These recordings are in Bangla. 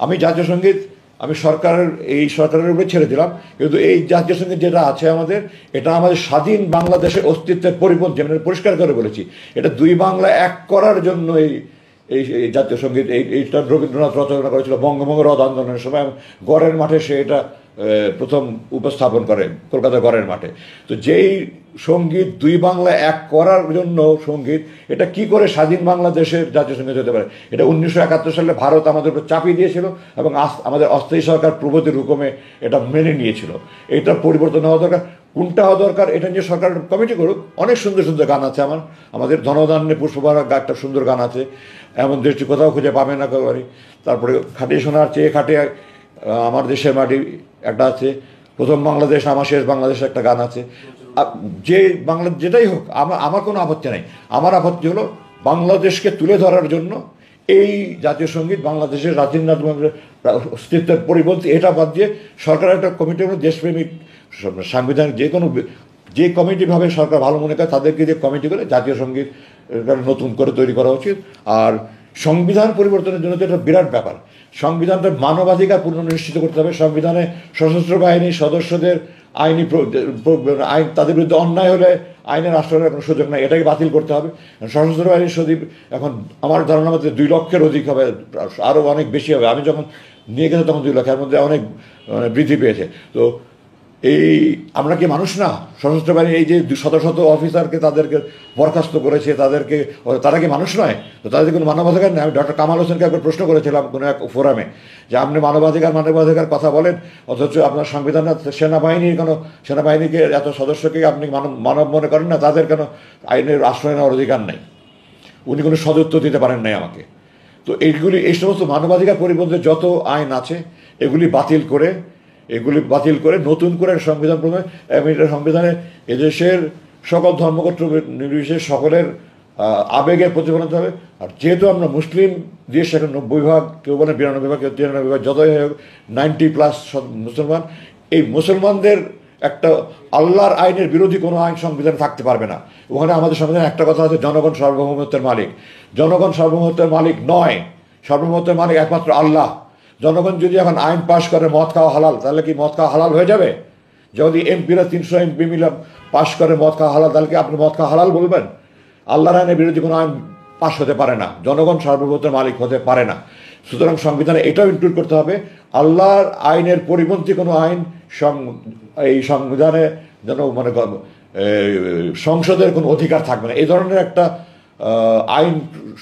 আমি জাতীয় সঙ্গীত আমি সরকারের উপরে ছেড়ে দিলাম, কিন্তু এই জাতীয় সঙ্গীত যেটা আছে আমাদের, এটা আমাদের স্বাধীন বাংলাদেশের অস্তিত্বের পরিপন্থী। আমি পরিষ্কার করে বলেছি, এটা দুই বাংলা এক করার জন্য এই এই জাতীয় সঙ্গীত এইটা রবীন্দ্রনাথ রচনা করেছিল বঙ্গভঙ্গ রদ আন্দোলনের সময়। গড়ের মাঠে সে এটা প্রথম উপস্থাপন করে, কলকাতা গড়ের মাঠে। তো যেই সঙ্গীত দুই বাংলা এক করার জন্য সঙ্গীত, এটা কি করে স্বাধীন বাংলাদেশের জাতীয় সঙ্গীত হতে পারে? এটা 1971 সালে ভারত আমাদের উপর চাপিয়ে দিয়েছিল এবং আমাদের অস্থায়ী সরকার প্রগতির হুকুমে এটা মেনে নিয়েছিল। এটা পরিবর্তন হওয়া দরকার। কোনটা হওয়া দরকার এটা নিয়ে সরকার কমিটি করুক। অনেক সুন্দর সুন্দর গান আছে আমাদের ধনধান্যে পুষ্পবাহার একটা সুন্দর গান আছে, এমন দেশটি কোথাও খুঁজে পাবে না একেবারে। তারপরে খাটিয়ে শোনার চেয়ে খাটিয়ে আমার দেশের মাটি একটা আছে, প্রথম বাংলাদেশ আমার শেষ বাংলাদেশ একটা গান আছে। যে বাংলা যেটাই হোক, আমার কোনো আপত্তি নাই। আমার আপত্তি হলো বাংলাদেশকে তুলে ধরার জন্য এই জাতীয় সঙ্গীত বাংলাদেশের রাজীন্দ্রনাথ অস্তিত্বের পরিপন্থী, এটা বাদ দিয়ে সরকার একটা কমিটি হলো দেশপ্রেমিক সাংবিধানিক যে কমিটিভাবে সরকার ভালো মনে করে তাদেরকে যে কমিটি করে জাতীয় সঙ্গীত নতুন করে তৈরি করা উচিত। আর সংবিধান পরিবর্তনের জন্য তো এটা বিরাট ব্যাপার। সংবিধানটা মানবাধিকার পুনর্নিশ্চিত করতে হবে। সংবিধানে সশস্ত্র বাহিনীর সদস্যদের আইন তাদের বিরুদ্ধে অন্যায় হলে আইনের আশ্রয়ের কোনো সুযোগ নাই, এটাকে বাতিল করতে হবে। সশস্ত্র বাহিনীর সদীপ এখন আমার ধারণা মধ্যে 2 লক্ষের অধিক হবে, আরও অনেক বেশি হবে। আমি যখন নিয়ে গেছে তখন 2 লক্ষ, এর মধ্যে অনেক বৃদ্ধি পেয়েছে। তো আমরা কি মানুষ না? সশস্ত্র বাহিনী এই যে শত শত অফিসারকে তাদেরকে বরখাস্ত করেছে, তারা কি মানুষ নয়? তো তাদের কোনো মানবাধিকার নেই? আমি ডক্টর কামাল হোসেনকে একবার প্রশ্ন করেছিলাম কোনো এক ফোরামে যে আপনি মানবাধিকার কথা বলেন, অথচ আপনার সংবিধানে সেনাবাহিনীকে এত সদস্যকে আপনি মানব মনে করেন না, তাদের কেন আইনের আশ্রয় নেওয়ার অধিকার নেই? উনি কোনো সদুত্তর দিতে পারেন নাই আমাকে। তো এই সমস্ত মানবাধিকার পরিপন্থী যত আইন আছে এগুলি বাতিল করে নতুন করে সংবিধান প্রণয়ন। সংবিধানে এদেশের সকল ধর্মগোত্র নির্বিশেষে সকলের আবেগের প্রতিফলন হবে। আর যেহেতু আমরা মুসলিম দেশ, এখন 90 ভাগ, কেউ বলে 92 ভাগ, কেউ 93 ভাগ, যতই হোক 90+ মুসলমান, এই মুসলমানদের একটা আল্লাহর আইনের বিরোধী কোনো আইন সংবিধানে থাকতে পারবে না। ওখানে আমাদের সংবিধানে একটা কথা আছে, জনগণ সার্বভৌমত্বের মালিক। জনগণ সার্বভৌমত্বের মালিক নয়, সার্বভৌমত্বের মালিক একমাত্র আল্লাহ। জনগণ যদি এখন আইন পাশ করে মদ খাওয়া হালাল, তাহলে কি মদ খাওয়া হালাল হয়ে যাবে? যদি এমপিরা 300 এমপি মিলে পাশ করে মদ খাওয়া হালাল, তাহলে কি আপনি মদ খাওয়া হালাল বলবেন? আল্লাহর আইনের বিরোধী কোনো আইন পাশ হতে পারে না, জনগণ সার্বভৌমত্বের মালিক হতে পারে না। সুতরাং সংবিধানে এটাও ইনক্লুড করতে হবে, আল্লাহর আইনের পরিপন্থী কোনো আইন এই সংবিধানে যেন সংসদের কোনো অধিকার থাকবে না। এই ধরনের একটা আইন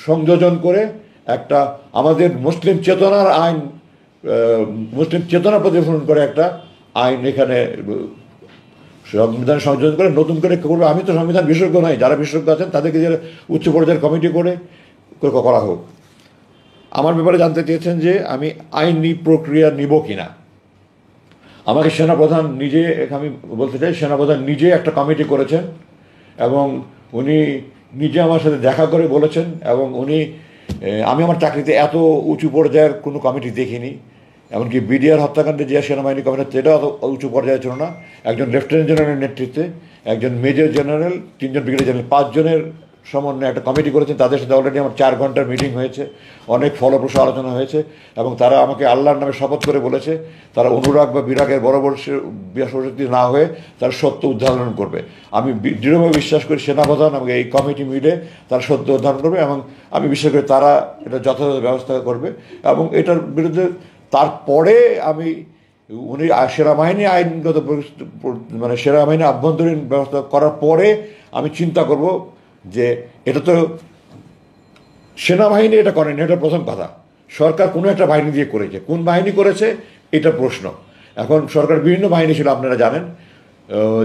সংযোজন করে একটা আমাদের মুসলিম চেতনা প্রতিফলন করে একটা আইন এখানে সংবিধান সংযোজন করে নতুন করে করবে। আমি তো সংবিধান বিশেষজ্ঞ নই, যারা বিশেষজ্ঞ আছেন তাদেরকে যে উচ্চ পর্যায়ের কমিটি করে করা হোক। আমার ব্যাপারে জানতে চেয়েছেন যে আমি আইনি প্রক্রিয়া নিব কিনা। আমাকে সেনাপ্রধান নিজে, আমি বলতে চাই, সেনাপ্রধান নিজে একটা কমিটি করেছেন এবং উনি নিজে আমার সাথে দেখা করে বলেছেন। এবং আমি আমার চাকরিতে এত উঁচু পর্যায়ের কোনো কমিটি দেখিনি। এমনকি বিডিআর হত্যাকাণ্ডে যে সেনাবাহিনী কমিটি, সেটাও অত উঁচু পর্যায়ে ছিল না। একজন লেফটেন্যান্ট জেনারেলের নেতৃত্বে, একজন মেজর জেনারেল, 3 জন ব্রিগেডিয়ার জেনারেল, 5 জনের সমন্বয়ে একটা কমিটি করেছেন। তাদের সাথে অলরেডি আমার 4 ঘন্টার মিটিং হয়েছে, অনেক ফলপ্রসূ আলোচনা হয়েছে এবং তারা আমাকে আল্লাহর নামে শপথ করে বলেছে তারা অনুরাগ বা বিরাগের বড় না হয়ে তার সত্য উদ্ধারণ করবে। আমি দৃঢ়ভাবে বিশ্বাস করি সেনাপ্রধান আমাকে এই কমিটি মিলে তার সত্য উদ্ধারণ করবে এবং আমি বিশ্বাস করি তারা এটা যথাযথ ব্যবস্থা করবে। এবং এটার বিরুদ্ধে তারপরে উনি সেনাবাহিনী আইনগত সেনাবাহিনী আভ্যন্তরীণ ব্যবস্থা করার পরে আমি চিন্তা করব যে এটা তো সেনাবাহিনী এটা করেনি, এটা প্রথম কথা। সরকার কোনো একটা বাহিনী দিয়ে করেছে, কোন বাহিনী করেছে এটা প্রশ্ন। এখন সরকার বিভিন্ন বাহিনী ছিল, আপনারা জানেন।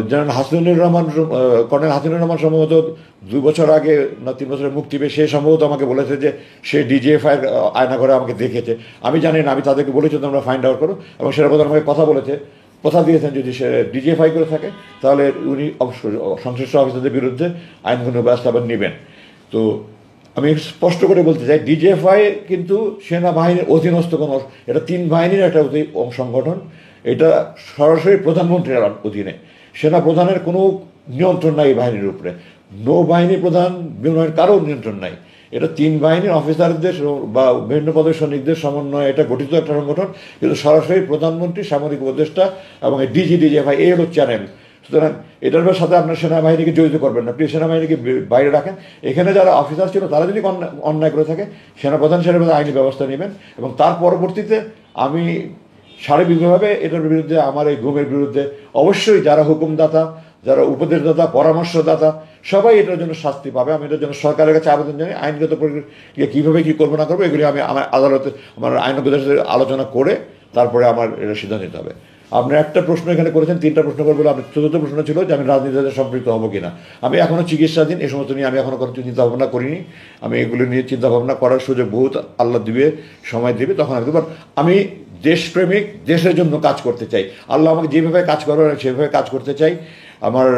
জেনারেল হাসিনুর রহমান, কর্নেল হাসিনুর রহমান সম্ভবত 2 বছর আগে না 3 বছরের মুক্তি পেয়ে সে সম্ভবত আমাকে বলেছে যে সে ডিজিএফআই আয়না করে আমাকে দেখেছে। আমি জানি না, আমি তাদেরকে বলেছি তোমরা ফাইন্ড আউট করো। এবং সেনাপ্রধান আমাকে কথা দিয়েছেন যদি সে ডিজিএফআই করে থাকে তাহলে উনি অবশ্যই সংশ্লিষ্ট অফিসারদের বিরুদ্ধে আইনগত ব্যবস্থা নেবেন। তো আমি স্পষ্ট করে বলতে চাই, ডিজিএফআই কিন্তু সেনাবাহিনীর অধীনস্থ কোনো, এটা 3 বাহিনীর একটা সংগঠন। এটা সরাসরি প্রধানমন্ত্রীর অধীনে। সেনাপ্রধানের কোনো নিয়ন্ত্রণ নাই এই বাহিনীর উপরে। নৌবাহিনী প্রধান, বিমানের কারো নিয়ন্ত্রণ নাই। এটা 3 বাহিনীর অফিসারদের বা বিভিন্ন পদের সৈনিকদের সমন্বয়ে এটা গঠিত একটা সংগঠন, কিন্তু সরাসরি প্রধানমন্ত্রী, সামরিক উপদেষ্টা এবং ডিজিডিজিএফআই এই হলো চ্যানেল। সুতরাং এটার সাথে আপনার সেনাবাহিনীকে জড়িত করবেন না, প্লিজ সেনাবাহিনীকে বাইরে রাখেন। এখানে যারা অফিসার ছিল তারা যদি অন্যায় করে থাকে, সেনাপ্রধান সেনাপ্রধান আইনি ব্যবস্থা নেবেন। এবং তার পরবর্তীতে আমি সার্বিকভাবে এটার বিরুদ্ধে, আমার এই গুমের বিরুদ্ধে অবশ্যই যারা হুকুমদাতা, যারা উপদেশদাতা, পরামর্শদাতা, সবাই এটার জন্য শাস্তি পাবে। আমি এটার জন্য সরকারের কাছে আবেদন জানাই। আইনগত প্রক্রিয়া কীভাবে কী করবো না করবো এগুলি আমি আমার আদালতে, আমার আইনজ্ঞদের সাথে আলোচনা করে তারপরে আমার এটা সিদ্ধান্ত নিতে হবে। আপনি একটা প্রশ্ন এখানে করেছেন, 3টা প্রশ্ন করবো। আপনি চতুর্থ প্রশ্ন ছিল যে আমি রাজনীতিতে সম্পৃক্ত হবো কিনা। আমি এখনও চিকিৎসাধীন, এই সমস্ত নিয়ে আমি এখনও কোনো চিন্তা ভাবনা করিনি। আমি এগুলো নিয়ে চিন্তা ভাবনা করার সুযোগ বহুত আল্লাহ দিবে, সময় দিবে, তখন আমি দেবো। আমি দেশপ্রেমিক, দেশের জন্য কাজ করতে চাই। আল্লাহ আমাকে যেভাবে কাজ করার সেভাবে কাজ করতে চাই। আমার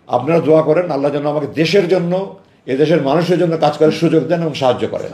আপনারা দোয়া করেন আল্লাহ যেন আমাকে দেশের জন্য, এদেশের মানুষের জন্য কাজ করার সুযোগ দেন এবং সাহায্য করেন।